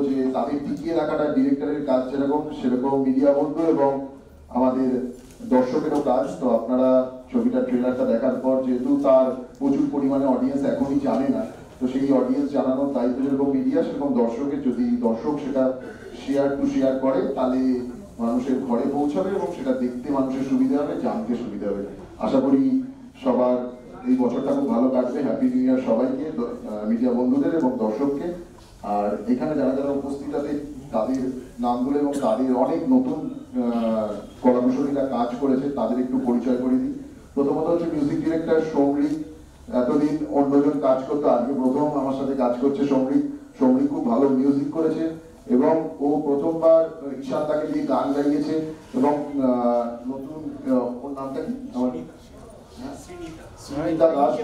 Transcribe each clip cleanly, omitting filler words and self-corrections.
যে তাদের টিকিয়ে রাখাটা ডিরেক্টরের কাজ যেরকম সেরকম মিডিয়া বন্ধু এবং আমাদের দর্শকেরও কাজ। তো আপনারা ছবিটার ট্রেলারটা দেখার পর যেহেতু তার প্রচুর পরিমাণে অডিয়েন্স এখনই জানে না, তো সেই অডিয়েন্স জানানোর দায়িত্ব যেরকম মিডিয়া সেরকম দর্শকের। যদি দর্শক সেটা শেয়ার করে তাহলে মানুষের ঘরে পৌঁছাবে এবং সেটা দেখতে মানুষের সুবিধা হবে, জানতে সুবিধা হবে। আশা করি সবার এই বছরটা খুব ভালো কাটবে। হ্যাপি নিউ ইয়ার সবাইকে, মিডিয়া বন্ধুদের এবং দর্শককে। আর এখানে যারা যারা উপস্থিত আছে তাদের নামগুলো এবং তাদের অনেক নতুন কলাকুশলীরা কাজ করেছে তাদের একটু পরিচয় করে দিই। প্রথমত হচ্ছে মিউজিক ডিরেক্টর সৌম্রিক। এতদিন অন্যজন কাজ করতো, আজকে প্রথম আমার সাথে কাজ করছে সৌম্রিক। সৌম্রিক খুব ভালো মিউজিক করেছে এবং ও প্রথমবার ঈশান দাকে দিয়ে গান গাইয়েছে এবং নতুন ওর নামটা কি আমার শ্রীনিতা দাস,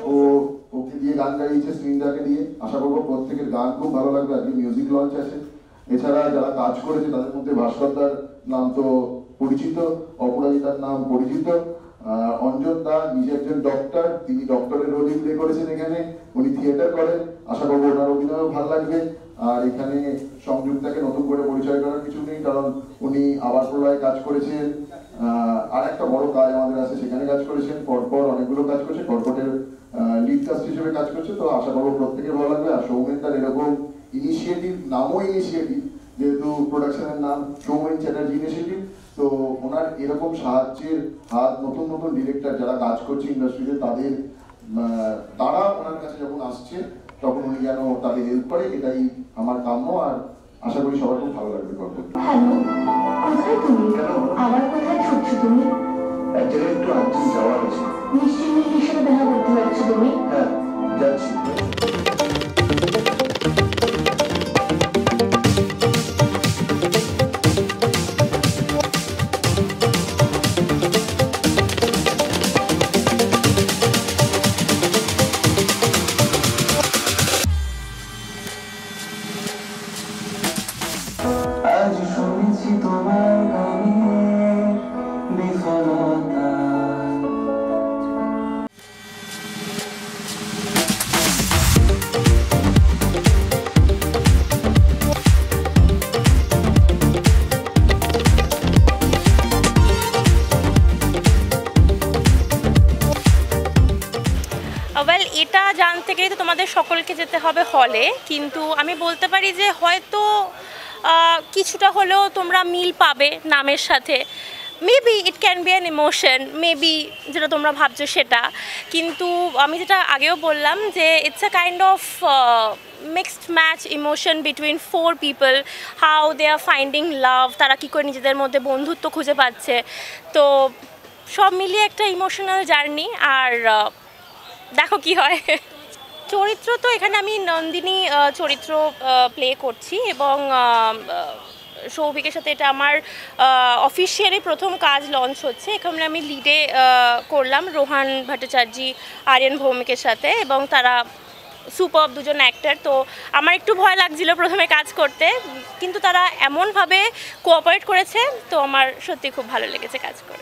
ওকে দিয়ে গান গাইছে শ্রীনিতাকে দিয়ে। আশা করবো প্রত্যেকের গান খুব ভালো লাগবে। আজকে মিউজিক লঞ্চ আছে। এছাড়া যারা কাজ করেছে তাদের মধ্যে ভাস্করদার নাম তো পরিচিত, অপরাজিতার নাম পরিচিত, অঞ্জন দা নিজে একজন ডক্টর, তিনি ডক্টরের রোলই প্লে করেছেন এখানে, উনি থিয়েটার করেন। আশা করবো ওনার অভিনয়ও ভালো লাগবে। আর এখানে সংযুক্তাকে নতুন করে পরিচয় করার কিছু নেই, কারণ উনি আবার প্রলয়ে কাজ করেছেন, আর একটা বড় কাজ আমাদের আছে সেখানে কাজ করেছেন, পরপর অনেকগুলো কাজ করছে, কর্কটের লিড কাস্ট হিসেবে কাজ করছে। তো আশা করবো প্রত্যেকে ভালো লাগবে। আর সৌমেন তার এরকম ইনিশিয়েটিভ, নামও ইনিশিয়েটিভ, যেহেতু প্রোডাকশনের নাম সৌমেন চ্যাটার্জি ইনিশিয়েটিভ, তো ওনার এরকম সাহায্যের হাত নতুন নতুন ডিরেক্টর যারা কাজ করছে ইন্ডাস্ট্রিতে তারা ওনার কাছে যখন আসছে তখন উনি যেন তাদের হেল্প করে, এটাই আমার কাম্য। আর আশা করি সবার খুব ভালো লাগবে। হ্যালো, কোথায় তুমি? আবার কোথায় ছুটছো তুমি? এক জায়গায় একটু আর্জেন্ট যাওয়ার আছে। নিশ্চয়ই মিহির সাথে দেখা করতে যাচ্ছ তুমি? হ্যাঁ, যাচ্ছি। আজ শুনেছি তোমার গানের বিফলতা। ওয়েল, এটা জানতে গেলে তো তোমাদের সকলকে যেতে হবে হলে, কিন্তু আমি বলতে পারি যে হয়তো কিছুটা হলেও তোমরা মিল পাবে নামের সাথে। Maybe it can be an emotion, maybe যেটা তোমরা ভাবছো সেটা, কিন্তু আমি যেটা আগেও বললাম যে it's a kind of mixed match emotion between 4 people, how they are finding love, তারা কী করে নিজেদের মধ্যে বন্ধুত্ব খুঁজে পাচ্ছে। তো সব মিলিয়ে একটা ইমোশনাল জার্নি। আর দেখো কি হয়। চরিত্র তো এখানে আমি নন্দিনী চরিত্র প্লে করছি এবং সৌভিকের সাথে এটা আমার অফিসিয়ালি প্রথম কাজ লঞ্চ হচ্ছে। এখানে আমি লিডে করলাম রোহান ভট্টাচার্য, আরিয়ান ভৌমিকের সাথে, এবং তারা সুপার দুজন অ্যাক্টর। তো আমার একটু ভয় লাগছিল প্রথমে কাজ করতে, কিন্তু তারা এমনভাবে কোঅপারেট করেছে, তো আমার সত্যি খুব ভালো লেগেছে কাজ করে।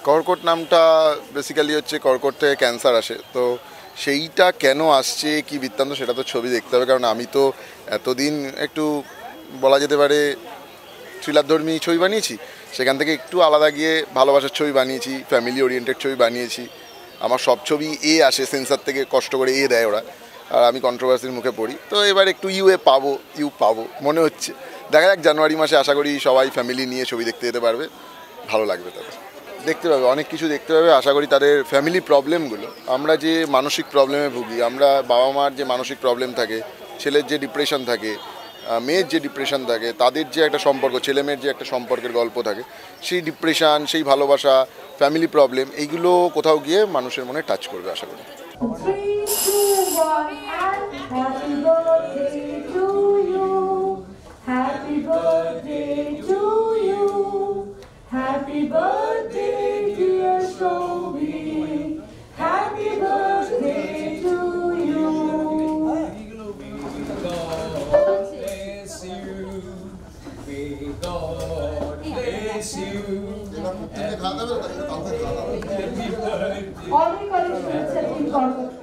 কর্কট নামটা বেসিক্যালি হচ্ছে কর্কট থেকে ক্যান্সার আসে, তো সেইটা কেন আসছে কি বৃত্তান্ত সেটা তো ছবি দেখতে হবে। কারণ আমি তো এতদিন একটু বলা যেতে পারে থ্রিলারধর্মী ছবি বানিয়েছি, সেখান থেকে একটু আলাদা গিয়ে ভালোবাসার ছবি বানিয়েছি, ফ্যামিলি ওরিয়েন্টেড ছবি বানিয়েছি। আমার সব ছবি এ আসে সেন্সার থেকে, কষ্ট করে এ দেয় ওরা, আর আমি কন্ট্রোভার্সির মুখে পড়ি। তো এবার একটু ইউ পাবো মনে হচ্ছে। দেখা যাক, জানুয়ারি মাসে আশা করি সবাই ফ্যামিলি নিয়ে ছবি দেখতে যেতে পারবে, ভালো লাগবে তাদের। দেখতে পাবে, অনেক কিছু দেখতে পাবে। আশা করি তাদের ফ্যামিলি প্রবলেমগুলো, আমরা যে মানসিক প্রবলেমে ভুগি, আমরা বাবা মার যে মানসিক প্রবলেম থাকে, ছেলের যে ডিপ্রেশন থাকে, মেয়ের যে ডিপ্রেশন থাকে, তাদের যে একটা সম্পর্ক, ছেলে মেয়ের যে একটা সম্পর্কের গল্প থাকে, সেই ডিপ্রেশন, সেই ভালোবাসা, ফ্যামিলি প্রবলেম, এইগুলো কোথাও গিয়ে মানুষের মনে টাচ করবে আশা করি। Happy birthday to you. Happy birthday, dear Sobi. Happy birthday to you. God bless you. May God bless miss you. এবার প্রত্যেককে খাওয়া দাবে, তাই কাউকে খাওয়া দাবে। Happy birthday. অনেক অনেক শুভেচ্ছা টিম কর্কট।